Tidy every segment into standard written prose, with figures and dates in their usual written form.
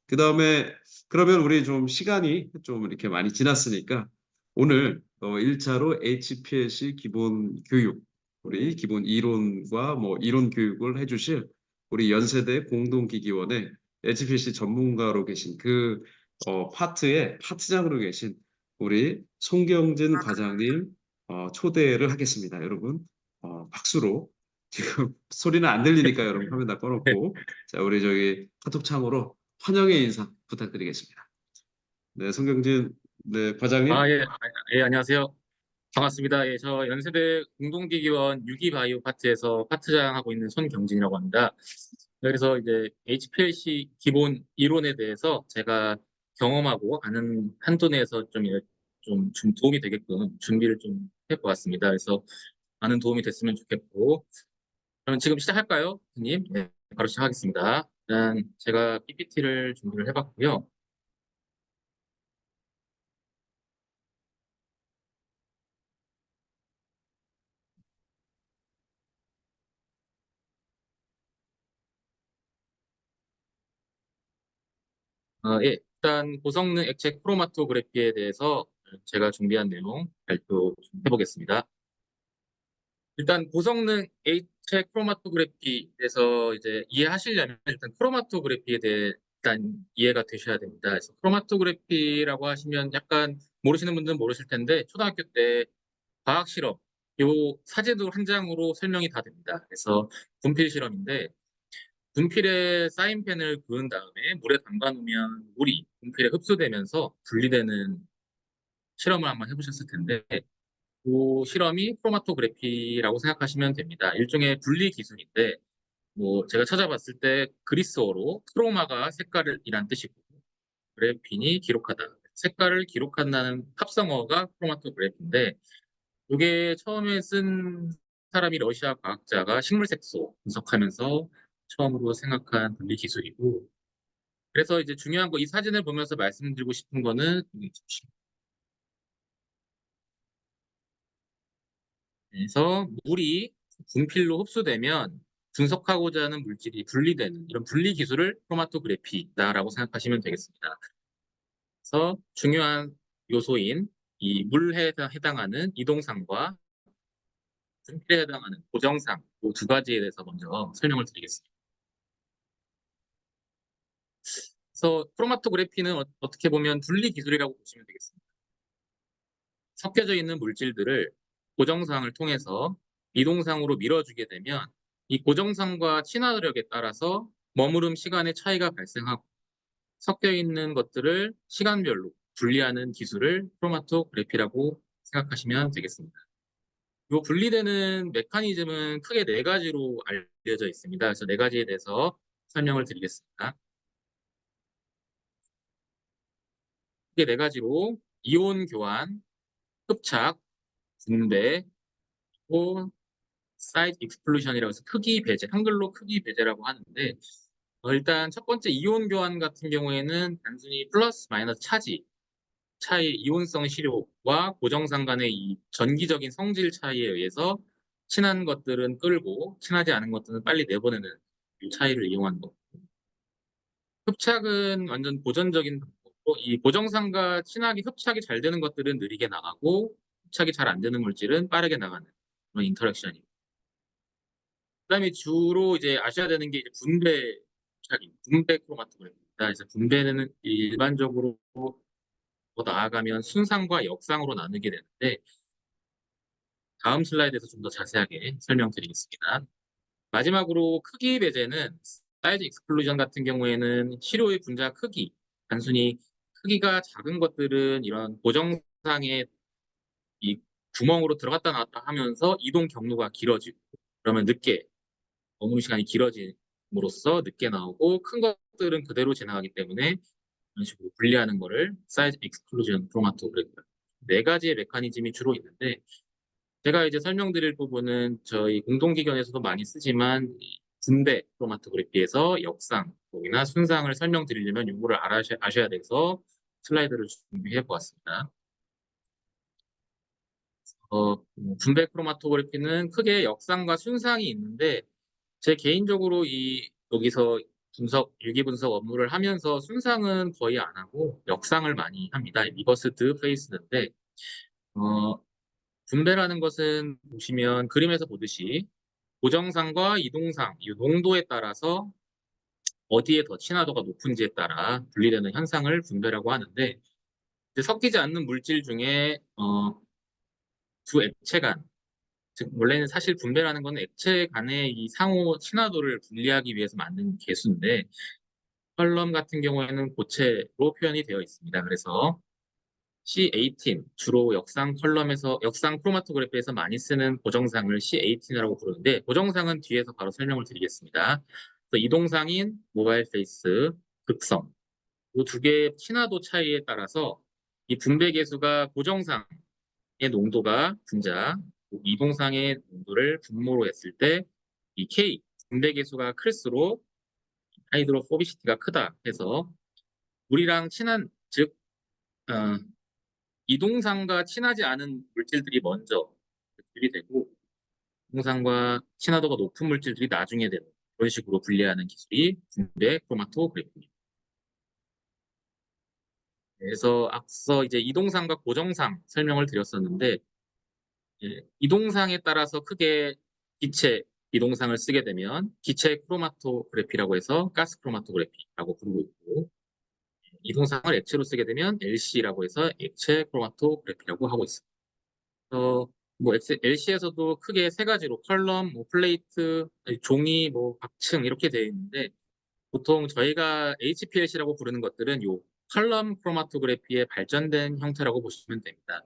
그다음에 그러면 우리 좀 시간이 좀 이렇게 많이 지났으니까 오늘 1차로 HPLC 기본 교육, 우리 기본 이론과 뭐 이론 교육을 해주실 우리 연세대 공동기기원의 HPLC 전문가로 계신 그 파트의 파트장으로 계신 우리 송경진 과장님 초대를 하겠습니다. 여러분 박수로 지금 소리는 안 들리니까 여러분 화면 다 꺼놓고 자 우리 저기 카톡창으로 환영의 인사 부탁드리겠습니다. 네, 송경진 네 과장님. 예, 예, 안녕하세요. 반갑습니다. 예, 저 연세대 공동기기원 유기바이오 파트에서 파트장 하고 있는 손경진이라고 합니다. 그래서 이제 HPLC 기본 이론에 대해서 제가 경험하고 아는 한도 내에서 좀 도움이 되게끔 준비를 좀 해보았습니다. 그래서 많은 도움이 됐으면 좋겠고, 그럼 지금 시작할까요, 님? 네, 바로 시작하겠습니다. 일단 제가 PPT를 준비를 해봤고요. 예, 일단 고성능 액체 크로마토그래피에 대해서 제가 준비한 내용 발표 좀 해보겠습니다. 일단 고성능 액체 크로마토그래피에서 이제 이해하시려면 일단 크로마토그래피에 대해 일단 이해가 되셔야 됩니다. 그래서 크로마토그래피라고 하시면 약간 모르시는 분들은 모르실 텐데 초등학교 때 과학 실험 요 사제도 한 장으로 설명이 다 됩니다. 그래서 분필 실험인데 분필에 사인펜을 그은 다음에 물에 담가 놓으면 물이 분필에 흡수되면서 분리되는 실험을 한번 해보셨을 텐데 그 실험이 크로마토그래피라고 생각하시면 됩니다. 일종의 분리 기술인데 뭐 제가 찾아봤을 때 그리스어로 크로마가 색깔이란 뜻이고 그래핀이 기록하다. 색깔을 기록한다는 합성어가 크로마토그래피인데 이게 처음에 쓴 사람이 러시아 과학자가 식물색소 분석하면서 처음으로 생각한 분리 기술이고 그래서 이제 중요한 거 이 사진을 보면서 말씀드리고 싶은 거는 그래서 물이 분필로 흡수되면 분석하고자 하는 물질이 분리되는 이런 분리 기술을 크로마토그래피다라고 생각하시면 되겠습니다. 그래서 중요한 요소인 이 물에 해당하는 이동상과 분필에 해당하는 고정상 이 두 가지에 대해서 먼저 설명을 드리겠습니다. 그래서 크로마토그래피는 어떻게 보면 분리 기술이라고 보시면 되겠습니다. 섞여져 있는 물질들을 고정상을 통해서 이동상으로 밀어주게 되면 이 고정상과 친화력에 따라서 머무름 시간의 차이가 발생하고 섞여 있는 것들을 시간별로 분리하는 기술을 크로마토그래피라고 생각하시면 되겠습니다. 이 분리되는 메커니즘은 크게 네 가지로 알려져 있습니다. 그래서 네 가지에 대해서 설명을 드리겠습니다. 크게 네 가지로 이온 교환, 흡착, 분배, 또 사이즈 익스플로전이라고 해서 크기 배제, 한글로 크기 배제라고 하는데 일단 첫 번째 이온 교환 같은 경우에는 단순히 플러스 마이너스 차이 이온성 시료와 고정상 간의 이 전기적인 성질 차이에 의해서 친한 것들은 끌고 친하지 않은 것들은 빨리 내보내는 이 차이를 이용한 거. 흡착은 완전 보전적인 방법으로 이 고정상과 친하게 흡착이 잘 되는 것들은 느리게 나가고 흡착이 잘 안 되는 물질은 빠르게 나가는 그런 인터랙션입니다. 그다음에 주로 이제 아셔야 되는 게 이제 분배 크로마토그래피입니다. 그래서 분배는 일반적으로 더 나아가면 순상과 역상으로 나누게 되는데 다음 슬라이드에서 좀 더 자세하게 설명드리겠습니다. 마지막으로 크기 배제는 사이즈 익스클루전 같은 경우에는 시료의 분자 크기, 단순히 크기가 작은 것들은 이런 고정상의 이 구멍으로 들어갔다 나왔다 하면서 이동 경로가 길어지고 그러면 늦게 머무는 시간이 길어짐으로써 늦게 나오고 큰 것들은 그대로 지나가기 때문에 이런 식으로 분리하는 거를 사이즈 익스클루전 크로마토그래피 네 가지의 메커니즘이 주로 있는데 제가 이제 설명드릴 부분은 저희 공동기관에서도 많이 쓰지만 분배 크로마토그래피에서 역상이나 순상을 설명드리려면 이거를 아셔야 돼서 슬라이드를 준비해 보았습니다. 분배 크로마토그래피는 크게 역상과 순상이 있는데 제 개인적으로 여기서 유기 분석 업무를 하면서 순상은 거의 안 하고 역상을 많이 합니다. 리버스드 페이스인데 분배라는 것은 보시면 그림에서 보듯이 고정상과 이동상, 이 농도에 따라서 어디에 더 친화도가 높은지에 따라 분리되는 현상을 분배라고 하는데 이제 섞이지 않는 물질 중에 두 액체 간, 즉 원래는 사실 분배라는 건 액체 간의 이 상호 친화도를 분리하기 위해서 만든 계수인데 컬럼 같은 경우에는 고체로 표현이 되어 있습니다. 그래서 C18, 주로 역상 크로마토그래피에서 많이 쓰는 고정상을 C18이라고 부르는데 고정상은 뒤에서 바로 설명을 드리겠습니다. 그래서 이동상인 모바일 페이스, 극성 이 두 개의 친화도 차이에 따라서 이 분배 계수가 고정상의 농도가 분자, 이동상의 농도를 분모로 했을 때 이 K 분배 계수가 클수록 하이드로포비시티가 크다 해서 물이랑 친한 즉 이동상과 친하지 않은 물질들이 먼저 분출이 되고 이동상과 친화도가 높은 물질들이 나중에 되는 그런 식으로 분리하는 기술이 분배 크로마토그래피입니다. 그래서 앞서 이제 이동상과 고정상 설명을 드렸었는데 이동상에 따라서 크게 기체 이동상을 쓰게 되면 기체 크로마토그래피라고 해서 가스 크로마토그래피라고 부르고 있고 이동상을 액체로 쓰게 되면 LC라고 해서 액체 크로마토그래피라고 하고 있습니다. 뭐 LC에서도 크게 세 가지로 컬럼, 뭐 플레이트, 종이, 뭐 박층 이렇게 되어 있는데 보통 저희가 HPLC라고 부르는 것들은 요 컬럼 크로마토그래피의 발전된 형태라고 보시면 됩니다.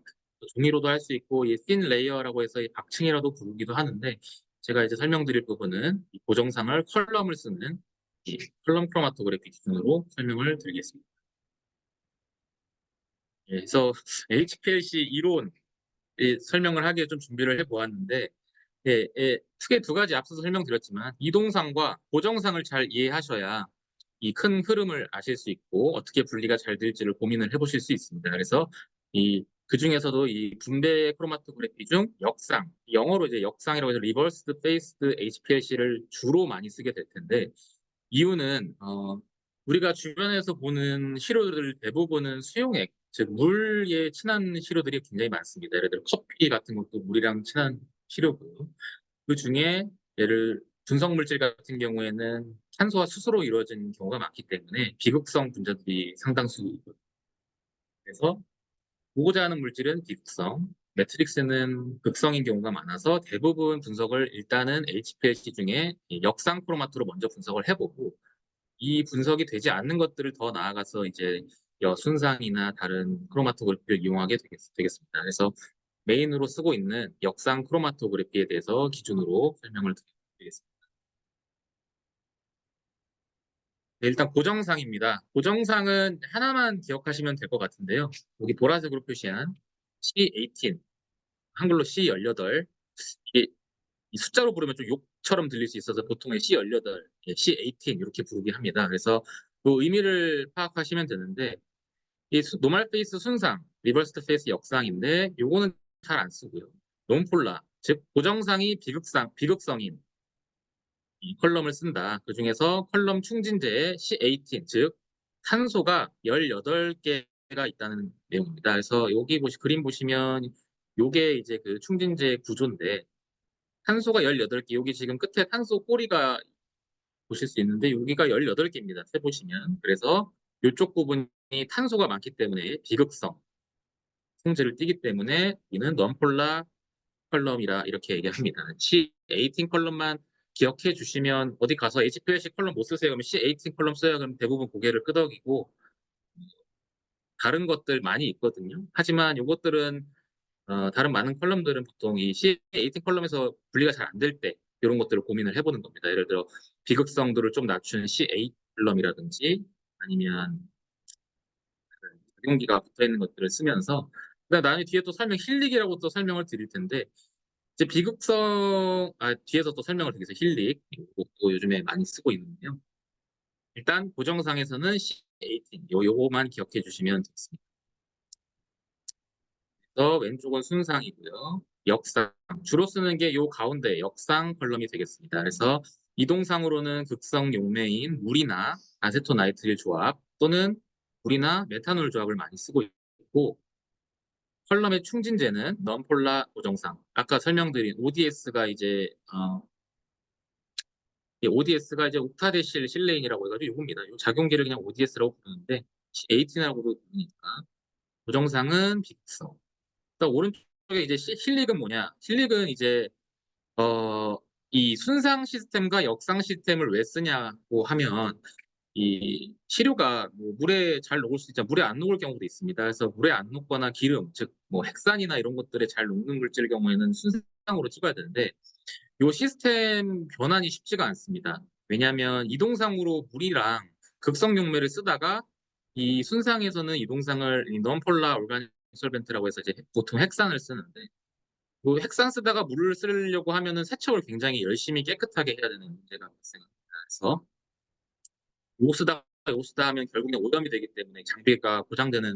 종이로도 할 수 있고 이 씬 레이어라고 해서 이 박층이라도 부르기도 하는데 제가 이제 설명드릴 부분은 이 고정상을 컬럼을 쓰는 이 컬럼 크로마토그래피 기준으로 설명을 드리겠습니다. 그래서 HPLC 이론 설명을 하기에 좀 준비를 해보았는데 크게 두 가지 앞서서 설명드렸지만 이동상과 고정상을 잘 이해하셔야 이 큰 흐름을 아실 수 있고 어떻게 분리가 잘 될지를 고민을 해보실 수 있습니다. 그래서 그 중에서도 이 분배 크로마토그래피 중 역상, 영어로 이제 역상이라고 해서 리버스드 페이스드 HPLC를 주로 많이 쓰게 될 텐데 이유는 우리가 주변에서 보는 시료들 대부분은 수용액, 즉 물에 친한 시료들이 굉장히 많습니다. 예를 들어 커피 같은 것도 물이랑 친한 시료고요. 그 중에 분석 물질 같은 경우에는 탄소와 수소로 이루어진 경우가 많기 때문에 비극성 분자들이 상당수 있거든요. 그래서 보고자 하는 물질은 비극성, 매트릭스는 극성인 경우가 많아서 대부분 분석을 일단은 HPLC 중에 역상 크로마토로 먼저 분석을 해보고 이 분석이 되지 않는 것들을 더 나아가서 이제 순상이나 다른 크로마토그래피를 이용하게 되겠습니다. 그래서 메인으로 쓰고 있는 역상 크로마토그래피에 대해서 기준으로 설명을 드리겠습니다. 네, 일단 고정상입니다. 고정상은 하나만 기억하시면 될 것 같은데요. 여기 보라색으로 표시한 C18, 한글로 C18. 이게 이 숫자로 부르면 좀 욕처럼 들릴 수 있어서 보통의 C18, C18 이렇게 부르긴 합니다. 그래서 그 의미를 파악하시면 되는데 이 노멀 페이스 순상, 리버스드 페이스 역상인데 요거는 잘 안 쓰고요. 논폴라, 즉 고정상이 비극성인 이 컬럼을 쓴다. 그 중에서 컬럼 충진제에 C18, 즉 탄소가 18개가 있다는 내용입니다. 그래서 여기 그림 보시면 요게 이제 그 충진제 구조인데 탄소가 18개, 여기 지금 끝에 탄소 꼬리가 보실 수 있는데 여기가 18개입니다. 세보시면. 그래서 이쪽 부분이 탄소가 많기 때문에 비극성 성질을 띠기 때문에 이는 non-polar 컬럼이라 이렇게 얘기합니다. C18 컬럼만 기억해 주시면 어디 가서 HPLC 컬럼 못 쓰세요. 그러면 C18 컬럼 써야 그러면 대부분 고개를 끄덕이고 다른 것들 많이 있거든요. 하지만 이것들은 다른 많은 컬럼들은 보통 이 C18 컬럼에서 분리가 잘 안 될 때 이런 것들을 고민을 해보는 겁니다. 예를 들어 비극성도를 좀 낮춘 C8 컬럼이라든지 아니면 작용기가 붙어 있는 것들을 쓰면서 그다음 나중에 뒤에 또 힐릭이라고 또 설명을 드릴 텐데 이제 뒤에서 또 설명을 드리겠습니다. 힐릭 이것도 요즘에 많이 쓰고 있는데요. 일단 고정상에서는 C18 요거만 기억해 주시면 되겠습니다. 그래서 왼쪽은 순상이고요. 역상 주로 쓰는 게 요 가운데 역상 컬럼이 되겠습니다. 그래서 이동상으로는 극성 용매인 물이나 아세토나이트릴 조합 또는 물이나 메탄올 조합을 많이 쓰고 있고, 컬럼의 충진제는 넌폴라 고정상. 아까 설명드린 ODS가 이제 ODS가 이제 옥타데실 실레인이라고 해가지고 이겁니다. 이 작용기를 그냥 ODS라고 부르는데 A18이라고도 부르니까 고정상은 비극성. 그다음 오른쪽에 이제 힐릭은 뭐냐? 힐릭은 이제 이 순상 시스템과 역상 시스템을 왜 쓰냐고 하면 이 시료가 뭐 물에 잘 녹을 수 있지만 물에 안 녹을 경우도 있습니다. 그래서 물에 안 녹거나 기름, 즉 뭐 핵산이나 이런 것들에 잘 녹는 물질 경우에는 순상으로 찍어야 되는데 이 시스템 변환이 쉽지가 않습니다. 왜냐하면 이동상으로 물이랑 극성 용매를 쓰다가 이 순상에서는 이동상을 non-polar organic solvent라고 해서 이제 보통 핵산을 쓰는데 그 핵산 쓰다가 물을 쓰려고 하면은 세척을 굉장히 열심히 깨끗하게 해야 되는 문제가 발생합니다. 그래서 요 쓰다 하면 결국엔 오염이 되기 때문에 장비가 고장나는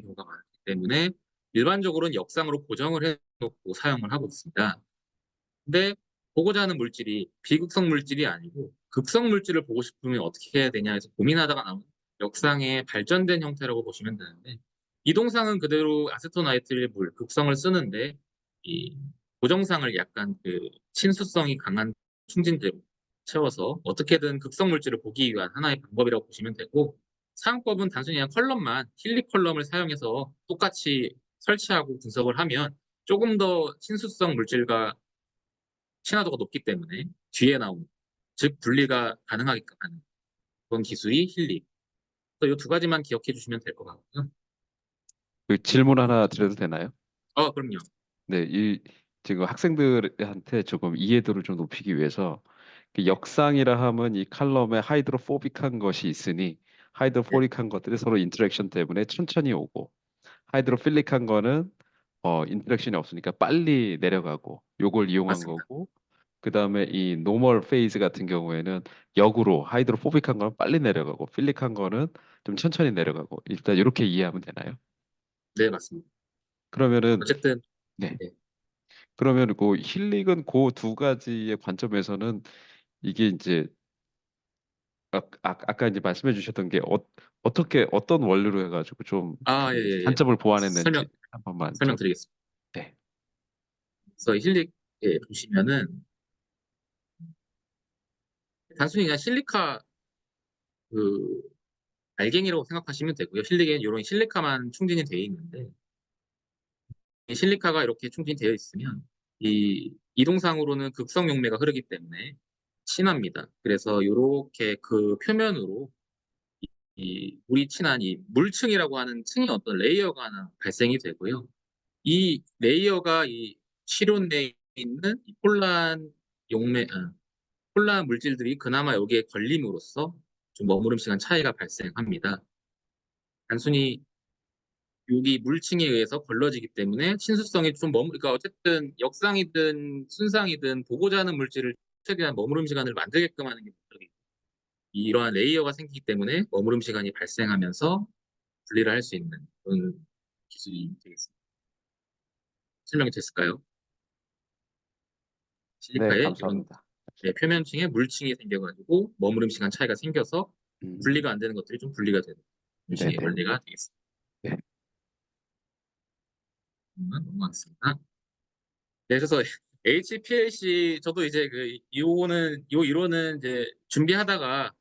경우가 많기 때문에 일반적으로는 역상으로 고정을 해놓고 사용을 하고 있습니다. 근데 보고자 하는 물질이 비극성 물질이 아니고 극성 물질을 보고 싶으면 어떻게 해야 되냐 해서 고민하다가 나온 역상의 발전된 형태라고 보시면 되는데, 이동상은 그대로 아세토나이트릴 물, 극성을 쓰는데 이 고정상을 약간 그 친수성이 강한 충진제로 채워서 어떻게든 극성 물질을 보기 위한 하나의 방법이라고 보시면 되고, 사용법은 단순히 그냥 컬럼만 힐리 컬럼을 사용해서 똑같이 설치하고 분석을 하면 조금 더 친수성 물질과 친화도가 높기 때문에 뒤에 나온, 즉 분리가 가능하게끔 하는 그런 기술이 힐링. 이 두 가지만 기억해 주시면 될 것 같고요. 그 질문 하나 드려도 되나요? 그럼요. 네, 지금 학생들한테 조금 이해도를 좀 높이기 위해서 그 역상이라 하면 이 칼럼에 하이드로포빅한 것이 있으니 네, 하이드로포빅한 것들이 서로 인터랙션 때문에 천천히 오고 하이드로필릭한 거는 인터랙션이 없으니까 빨리 내려가고 요걸 이용한 맞습니다. 거고, 그다음에 이 노멀 페이즈 같은 경우에는 역으로 하이드로포빅한 거는 빨리 내려가고 필릭한 거는 좀 천천히 내려가고, 일단 이렇게 이해하면 되나요? 네, 맞습니다. 그러면은 어쨌든 네. 네. 그러면 그 힐릭은 그 두 가지의 관점에서는 이게 이제 아까 이제 말씀해 주셨던 게 어떻게 어떤 원리로 해가지고 좀 예, 그 예, 예. 단점을 보완했는지 설명 한 번만 좀. 설명드리겠습니다. 네. 그래서 힐릭에 보시면은 단순히 그냥 실리카 그 알갱이라고 생각하시면 되고요. 힐릭에는 이런 실리카만 충진이 되어 있는데, 이 실리카가 이렇게 충진되어 있으면 이 이동상으로는 극성 용매가 흐르기 때문에 친합니다. 그래서 이렇게 그 표면으로 이 물이 친한 이 물층이라고 하는 층이 어떤 레이어가 하나 발생이 되고요. 이 레이어가 이 실온 내에 있는 이 폴란 물질들이 그나마 여기에 걸림으로써 좀 머무름 시간 차이가 발생합니다. 단순히 여기 물층에 의해서 걸러지기 때문에 친수성이 좀 그러니까 어쨌든 역상이든 순상이든 보고자 하는 물질을 최대한 머무름 시간을 만들게끔 하는 게 목적이고, 이러한 레이어가 생기기 때문에 머무름 시간이 발생하면서 분리를 할 수 있는 그런 기술이 되겠습니다. 설명이 됐을까요? 네, 실리카에 이런 감사합니다. 표면층에 물층이 생겨가지고 머무름 시간 차이가 생겨서 음, 분리가 안 되는 것들이 좀 분리가 되는 그런 네, 식의 네. 원리가 되겠습니다. 네. 넘어가겠습니다. 네, 그래서 HPLC 저도 이제 요 이론은 이제 준비하다가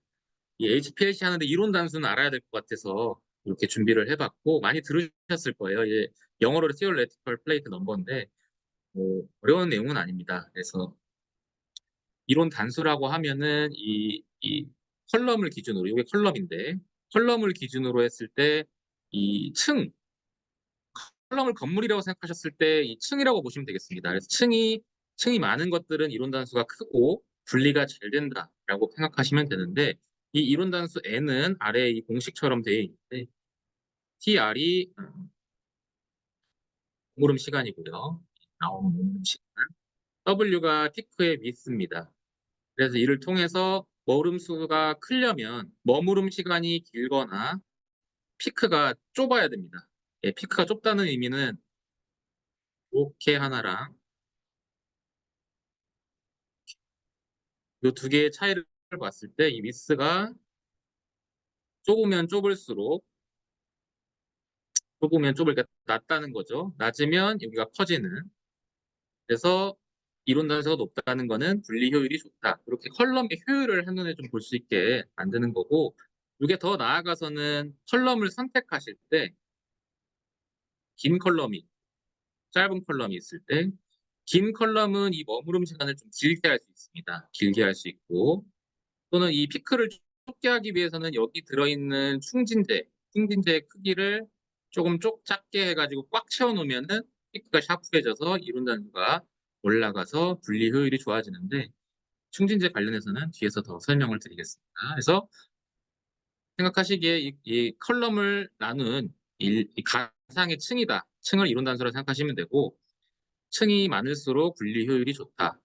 이 HPLC 하는데 이론 단수는 알아야 될 것 같아서 이렇게 준비를 해봤고, 많이 들으셨을 거예요. 이제 영어로 Theoretical Plate Number인데 뭐 어려운 내용은 아닙니다. 그래서 이론 단수라고 하면은 이 컬럼을 기준으로, 이게 컬럼인데 컬럼을 기준으로 했을 때 이 컬럼을 건물이라고 생각하셨을 때 이 층이라고 보시면 되겠습니다. 그래서 층이 많은 것들은 이론 단수가 크고 분리가 잘 된다라고 생각하시면 되는데, 이 이론 단수 n은 아래 이 공식처럼 되어 있는데 TR이 머무름 시간이고요. 나오는 머무름 시간. W가 피크의 위스입니다. 그래서 이를 통해서 머무름 수가 크려면 머무름 시간이 길거나 피크가 좁아야 됩니다. 예, 피크가 좁다는 의미는 이렇게 하나랑 이 두 개의 차이를 봤을 때 이 위스가 좁으면 좁을까 낮다는 거죠. 낮으면 여기가 커지는. 그래서 이론 단수가 높다는 거는 분리 효율이 좋다. 이렇게 컬럼의 효율을 한눈에 좀 볼 수 있게 만드는 거고, 이게 더 나아가서는 컬럼을 선택하실 때 긴 컬럼이, 짧은 컬럼이 있을 때 긴 컬럼은 이 머무름 시간을 좀 길게 할 수 있습니다. 길게 할 수 있고, 또는 이 피크를 좁게 하기 위해서는 여기 들어있는 충진재의 크기를 조금 작게 해가지고 꽉 채워놓으면은 피크가 샤프해져서 이론 단수가 올라가서 분리 효율이 좋아지는데, 충진재 관련해서는 뒤에서 더 설명을 드리겠습니다. 그래서 생각하시기에 이 컬럼을 나눈 이 가상의 층이다. 층을 이론 단수로 생각하시면 되고, 층이 많을수록 분리 효율이 좋다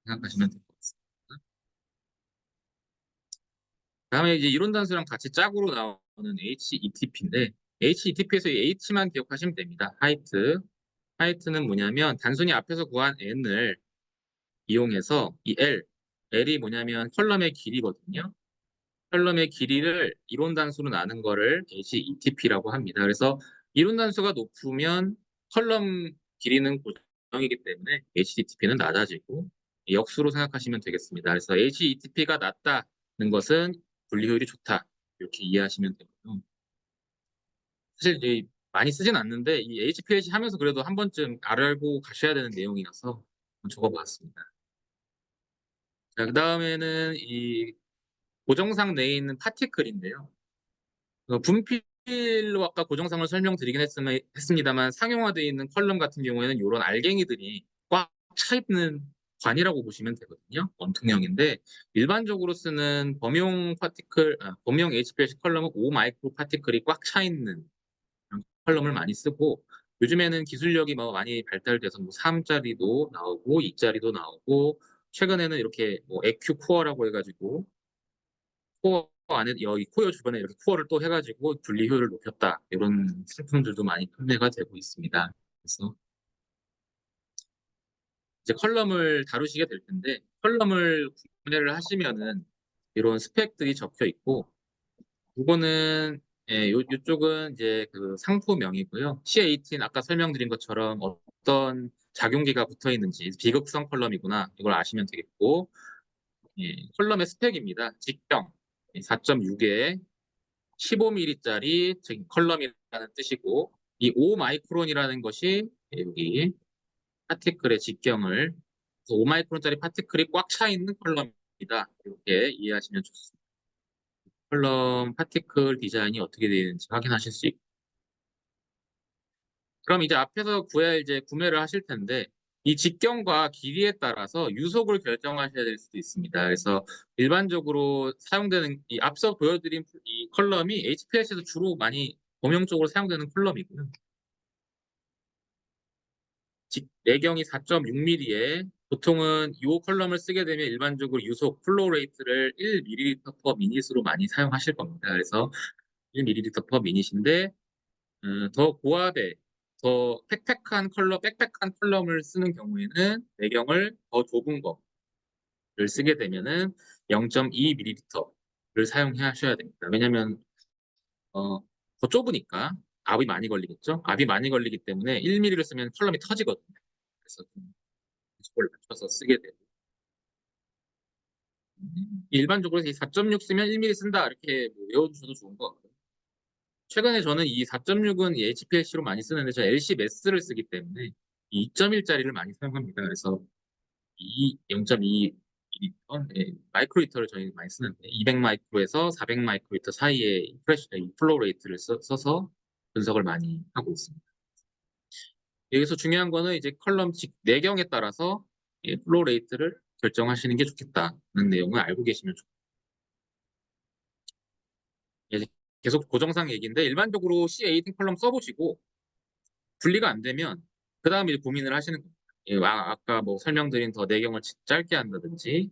생각하시면 될 것 같습니다. 다음에 이제 이론 단수랑 같이 짝으로 나오는 HETP인데, HETP에서 이 H만 기억하시면 됩니다. 하이트는 뭐냐면 단순히 앞에서 구한 n을 이용해서 이 L이 뭐냐면 컬럼의 길이거든요. 컬럼의 길이를 이론 단수로 나눈 거를 HETP라고 합니다. 그래서 이론 단수가 높으면 컬럼 길이는 고정이기 때문에 HETP는 낮아지고 역수로 생각하시면 되겠습니다. 그래서 HETP가 낮다는 것은 분리효율이 좋다. 이렇게 이해하시면 되고요. 사실 이제 많이 쓰진 않는데 이 HPLC 하면서 그래도 한 번쯤 알고 가셔야 되는 내용이라서 적어봤습니다. 자, 그 다음에는 이 고정상 내에 있는 파티클인데요. 분필로 아까 고정상을 설명드리긴 했습니다만 상용화되어 있는 컬럼 같은 경우에는 이런 알갱이들이 꽉 차 있는 관이라고 보시면 되거든요. 원통형인데 일반적으로 쓰는 범용 HPLC 컬럼은 5 마이크로 파티클이 꽉 차 있는 컬럼을 많이 쓰고 요즘에는 기술력이 많이 발달돼서 3짜리도 나오고 2짜리도 나오고 최근에는 이렇게 에큐 코어라고 해가지고 코어 안에 여기 코어 주변에 이렇게 코어를 또 해가지고 분리 효율을 높였다 이런 상품들도 많이 판매가 되고 있습니다. 그래서 이제 컬럼을 다루시게 될 텐데 컬럼을 구매를 하시면은 이런 스펙들이 적혀 있고 이거는 이쪽은 이제 그 상품명이고요. C18 아까 설명드린 것처럼 어떤 작용기가 붙어 있는지 비극성 컬럼이구나 이걸 아시면 되겠고 컬럼의 스펙입니다. 직경 4.6에 15mm짜리 컬럼이라는 뜻이고 이 5마이크론이라는 것이 여기 파티클의 직경을 5마이크론짜리 파티클이 꽉 차 있는 컬럼이다. 이렇게 이해하시면 좋습니다. 컬럼 파티클 디자인이 어떻게 되어 있는지 확인하실 수 있고 그럼 이제 앞에서 이제 구매를 하실 텐데 이 직경과 길이에 따라서 유속을 결정하셔야 될 수도 있습니다. 그래서 일반적으로 사용되는 이 앞서 보여드린 이 컬럼이 HPS에서 주로 많이 범용적으로 사용되는 컬럼이고요. 내경이 4.6mm에 보통은 이 컬럼을 쓰게 되면 일반적으로 유속 플로우 레이트를 1ml per minute으로 많이 사용하실 겁니다. 그래서 1ml per minute인데 더 고압의 더 빽빽한 컬럼을 쓰는 경우에는 내경을 더 좁은 거를 쓰게 되면은 0.2ml를 사용하셔야 됩니다. 왜냐하면 더 좁으니까 압이 많이 걸리겠죠. 압이 많이 걸리기 때문에 1mm를 쓰면 컬럼이 터지거든요. 그래서 그걸 맞춰서 쓰게 되고 일반적으로 이 4.6 쓰면 1mm 쓴다 이렇게 외워두셔도 좋은 것 같고요. 최근에 저는 이 4.6은 HPLC로 많이 쓰는데 저 LC 매스를 쓰기 때문에 2.1짜리를 많이 사용합니다. 그래서 이 0.2 마이크로 히터를 저희 많이 쓰는데 200 마이크로에서 400 마이크로 히터 사이에 플로우 레이트를 써서 분석을 많이 하고 있습니다. 여기서 중요한 거는 이제 컬럼 내경에 따라서 플로우 레이트를 결정하시는 게 좋겠다는 내용을 알고 계시면 좋겠습니다. 이제 계속 고정상 얘기인데 일반적으로 C18 컬럼 써보시고 분리가 안 되면 그 다음에 고민을 하시는 거예요. 아까 설명드린 더 내경을 짧게 한다든지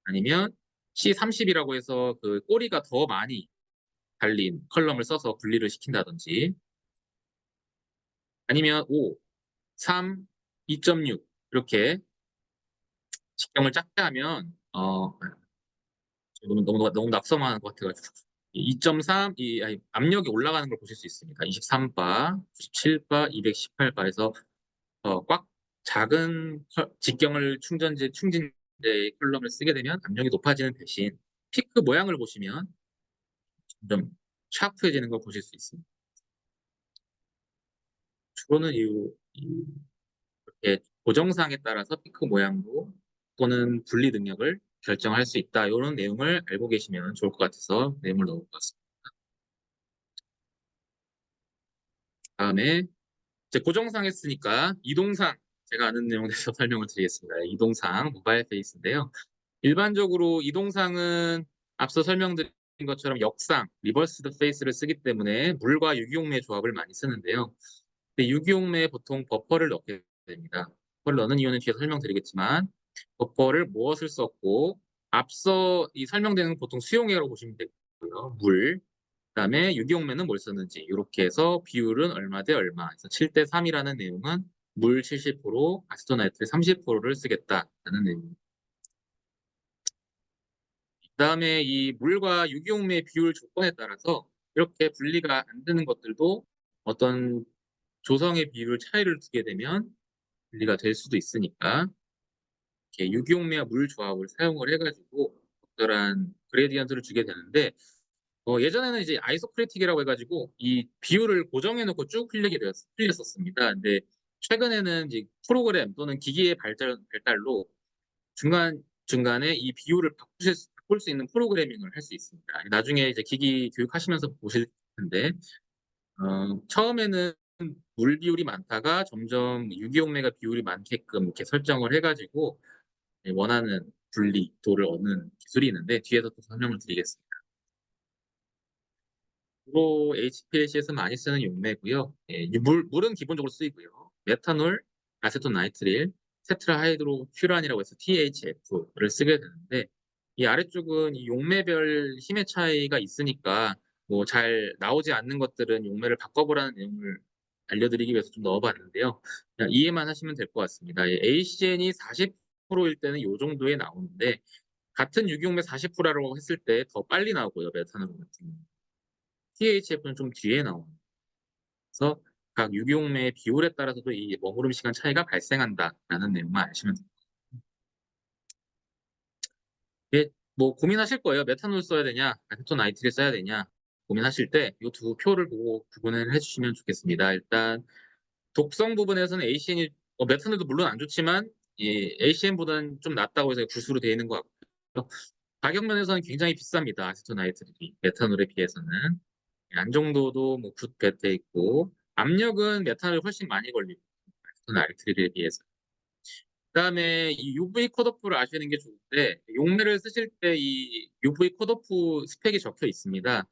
아니면 C30이라고 해서 그 꼬리가 더 많이 달린 컬럼을 써서 분리를 시킨다든지 아니면 5, 3, 2.6 이렇게 직경을 작게 하면 어, 너무 낙서만 것 같아가지고 2.3, 압력이 올라가는 걸 보실 수 있습니다. 23바, 97바, 218바에서 꽉 작은 직경을 충진제 컬럼을 쓰게 되면 압력이 높아지는 대신 피크 모양을 보시면 좀 샤프해지는 걸 보실 수 있습니다. 주로는 이렇게 고정사항에 따라서 피크 모양도 또는 분리 능력을 결정할 수 있다. 이런 내용을 알고 계시면 좋을 것 같아서 내용을 넣은 것 같습니다. 다음에 이제 고정상 했으니까 이동상 제가 아는 내용에 대해서 설명을 드리겠습니다. 이동상 모바일 페이스인데요. 일반적으로 이동상은 앞서 설명드린 것처럼 역상, 리버스드 페이스를 쓰기 때문에 물과 유기용매의 조합을 많이 쓰는데요. 근데 유기용매에 보통 버퍼를 넣게 됩니다. 버퍼를 넣는 이유는 뒤에 설명드리겠지만 버퍼를 무엇을 썼고 앞서 이 설명되는 건 보통 수용액으로 보시면 되고요. 물, 그다음에 유기용매는 뭘 썼는지 이렇게 해서 비율은 얼마 대 얼마. 그래서 7대 3이라는 내용은 물 70%, 아세토나이트를 30%를 쓰겠다라는 내용입니다. 그다음에 이 물과 유기용매의 비율 조건에 따라서 이렇게 분리가 안 되는 것들도 어떤 조성의 비율 차이를 두게 되면 분리가 될 수도 있으니까 이렇게 유기용매와 물 조합을 사용을 해가지고 적절한 그레디언트를 주게 되는데 예전에는 이제 아이소크리틱이라고 해가지고 이 비율을 고정해놓고 쭉 풀렸었습니다. 근데 최근에는 이제 프로그램 또는 기기의 발달로 중간에 이 비율을 바꿀 수 있는 프로그래밍을 할 수 있습니다. 나중에 이제 기기 교육하시면서 보실 텐데 처음에는 물 비율이 많다가 점점 유기용매가 비율이 많게끔 이렇게 설정을 해가지고 원하는 분리도를 얻는 기술이 있는데 뒤에서 또 설명을 드리겠습니다. 주로 HPLC에서 많이 쓰는 용매고요. 물은 기본적으로 쓰이고요. 메탄올, 아세톤나이트릴, 테트라하이드로큐란이라고 해서 THF를 쓰게 되는데 이 아래쪽은 이 용매별 힘의 차이가 있으니까 뭐 잘 나오지 않는 것들은 용매를 바꿔보라는 내용을 알려드리기 위해서 좀 넣어봤는데요. 그냥 이해만 하시면 될 것 같습니다. ACN이 40%일 때는 이 정도에 나오는데 같은 유기용매 40%라고 했을 때 더 빨리 나오고요. 메탄올 같은 경우. THF는 좀 뒤에 나옵니다. 그래서 각 유기용매의 비율에 따라서도 이 머무름 시간 차이가 발생한다라는 내용만 아시면 됩니다. 이게 뭐 고민하실 거예요. 메탄올 써야 되냐, 아세톤 나이트릴 써야 되냐 고민하실 때 이 두 표를 보고 구분을 해주시면 좋겠습니다. 일단 독성 부분에서는 ACN이 메탄올도 물론 안 좋지만 ACN보다는 좀 낫다고 해서 구수로 되어 있는 것 같고요. 가격 면에서는 굉장히 비쌉니다. 아세톤 나이트릴이 메탄올에 비해서는. 안정도도 뭐 굿배돼 있고 압력은 메탄올이 훨씬 많이 걸리고 알트릴에 비해서. 그다음에 이 UV 컷오프를 아시는 게 좋은데 용매를 쓰실 때 이 UV 컷오프 스펙이 적혀 있습니다.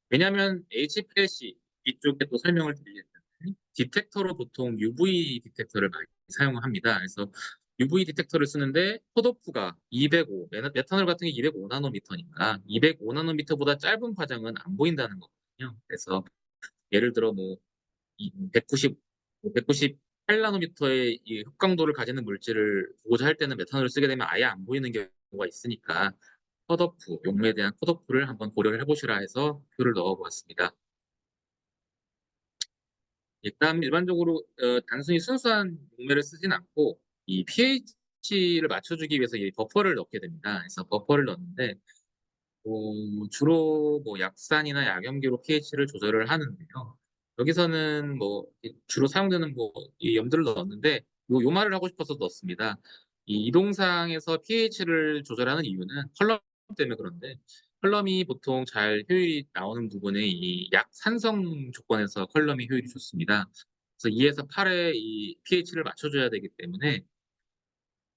왜냐하면 HPLC 이쪽에 또 설명을 드리겠는데 디텍터로 보통 UV 디텍터를 많이 사용합니다. 그래서 UV 디텍터를 쓰는데 컷오프가 205, 메탄올 같은 게 205 나노미터니까 205 나노미터보다 짧은 파장은 안 보인다는 거거든요. 그래서 예를 들어 뭐 198 나노미터의 이 흡광도를 가지는 물질을 보고자 할 때는 메탄올을 쓰게 되면 아예 안 보이는 경우가 있으니까 컷오프, 용매에 대한 컷오프를 한번 고려를 해보시라 해서 표를 넣어보았습니다. 일단 일반적으로 단순히 순수한 용매를 쓰진 않고 이 pH를 맞춰주기 위해서 이 버퍼를 넣게 됩니다. 그래서 버퍼를 넣는데 주로 뭐 약산이나 약염기로 pH를 조절을 하는데요. 여기서는 뭐 주로 사용되는 뭐 이 염들을 넣었는데 요 말을 하고 싶어서 넣었습니다. 이 이동상에서 pH를 조절하는 이유는 컬럼 때문에 그런데 컬럼이 보통 잘 효율이 나오는 부분에 이 약산성 조건에서 컬럼이 효율이 좋습니다. 그래서 2에서 8의 이 pH를 맞춰줘야 되기 때문에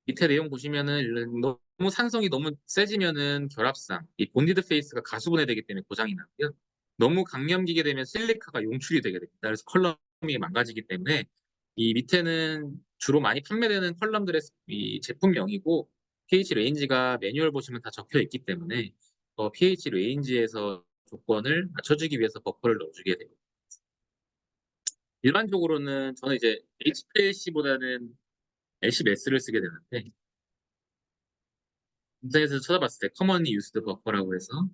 밑에 내용 보시면은 너무 산성이 너무 세지면은 결합상 이 본디드 페이스가 가수분해되기 때문에 고장이 나고요. 너무 강염기게 되면 실리카가 용출이 되게 됩니다. 그래서 컬럼이 망가지기 때문에 이 밑에는 주로 많이 판매되는 컬럼들의 이 제품명이고 pH 레인지가 매뉴얼 보시면 다 적혀 있기 때문에 pH 레인지에서 조건을 맞춰주기 위해서 버퍼를 넣어주게 됩니다. 일반적으로는 저는 이제 HPLC보다는 LCMS를 쓰게 되는데 인터넷에서 찾아봤을 때 commonly used buffer라고 해서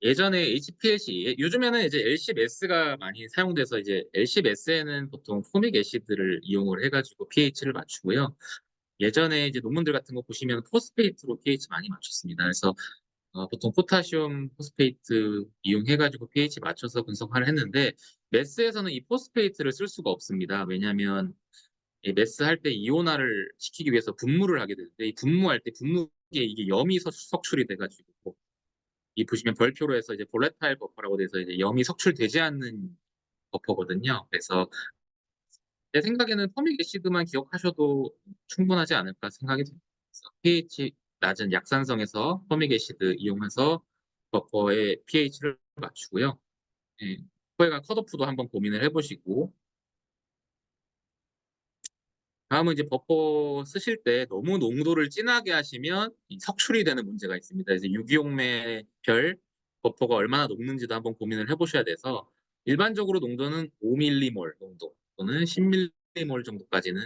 예전에 HPLC, 요즘에는 이제 LCMS가 많이 사용돼서 이제 LCMS에는 보통 포믹 애시드를 이용을 해가지고 pH를 맞추고요. 예전에 이제 논문들 같은 거 보시면 포스페이트로 pH 많이 맞췄습니다. 그래서 보통 포타시움 포스페이트 이용해가지고 pH 맞춰서 분석을 했는데 메스에서는 이 포스페이트를 쓸 수가 없습니다. 왜냐하면 이 메스 할 때 이온화를 시키기 위해서 분무를 하게 되는데 이 분무할 때 분무에 이게 염이 석출이 돼가지고 이 보시면 별표로 해서 이제 볼레타일 버퍼라고 돼서 이제 염이 석출되지 않는 버퍼거든요. 그래서 제 생각에는 포믹 애시드만 기억하셔도 충분하지 않을까 생각이 듭니다. 그래서 pH 낮은 약산성에서 포믹 애시드 이용해서 버퍼의 pH를 맞추고요. 예, 코에가 컷오프도 한번 고민을 해보시고 다음은 이제 버퍼 쓰실 때 너무 농도를 진하게 하시면 이 석출이 되는 문제가 있습니다. 이제 유기용매별 버퍼가 얼마나 녹는지도 한번 고민을 해보셔야 돼서 일반적으로 농도는 5mm몰 농도 또는 10mm몰 정도까지는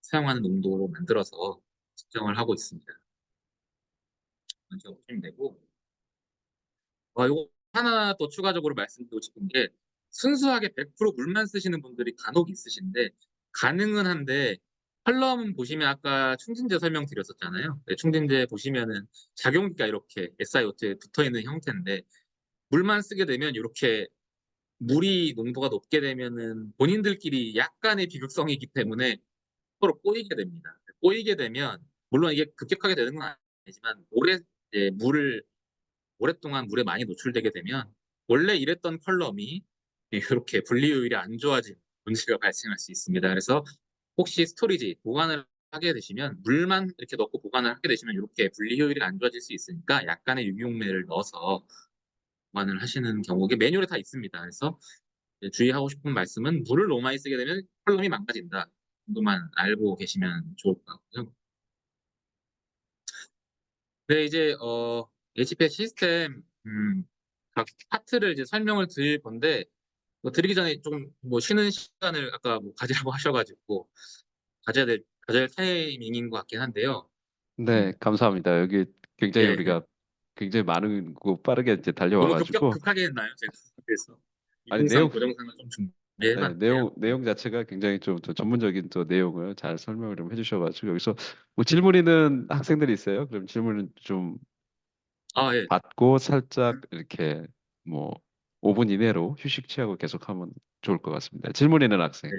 사용하는 농도로 만들어서 측정을 하고 있습니다. 먼저 보시면 되고 이거 하나 또 추가적으로 말씀드리고 싶은 게 순수하게 100% 물만 쓰시는 분들이 간혹 있으신데 가능은 한데 컬럼 보시면 아까 충진제 설명드렸었잖아요. 네, 충진제 보시면은 작용기가 이렇게 SiO2에 붙어 있는 형태인데 물만 쓰게 되면 이렇게 물이 농도가 높게 되면은 본인들끼리 약간의 비극성이기 때문에 서로 꼬이게 됩니다. 꼬이게 되면 물론 이게 급격하게 되는 건 아니지만 이제 물을 오랫동안 물에 많이 노출되게 되면 원래 이랬던 컬럼이 이렇게 분리효율이 안 좋아진 문제가 발생할 수 있습니다. 그래서 혹시 스토리지 보관을 하게 되시면 물만 이렇게 넣고 보관을 하게 되시면 이렇게 분리효율이 안 좋아질 수 있으니까 약간의 유기용매를 넣어서 보관을 하시는 경우가 매뉴얼에 다 있습니다. 그래서 주의하고 싶은 말씀은 물을 너무 많이 쓰게 되면 컬럼이 망가진다 정도만 알고 계시면 좋을 것 같고요. 네, 이제 HPS 시스템 각 파트를 이제 설명을 드릴 건데 드리기 전에 좀 뭐 쉬는 시간을 아까 뭐 가지라고 하셔가지고 가져야 될 타이밍인 것 같긴 한데요. 네, 음, 감사합니다. 여기 굉장히 예, 예. 우리가 굉장히 많은 거 빠르게 이제 달려와 너무 가지고 급하게 했나요? 제가 그래서 아니 203 고정상을 좀 네, 준비해봤는데요. 내용 자체가 굉장히 좀 더 전문적인 또 내용을 잘 설명을 좀 해주셔 가지고 여기서 뭐 질문 있는 학생들이 있어요. 그럼 질문은 좀 아, 예. 받고 살짝 이렇게 뭐 5분 이내로 휴식 취하고 계속하면 좋을 것 같습니다. 질문 있는 학생. 네.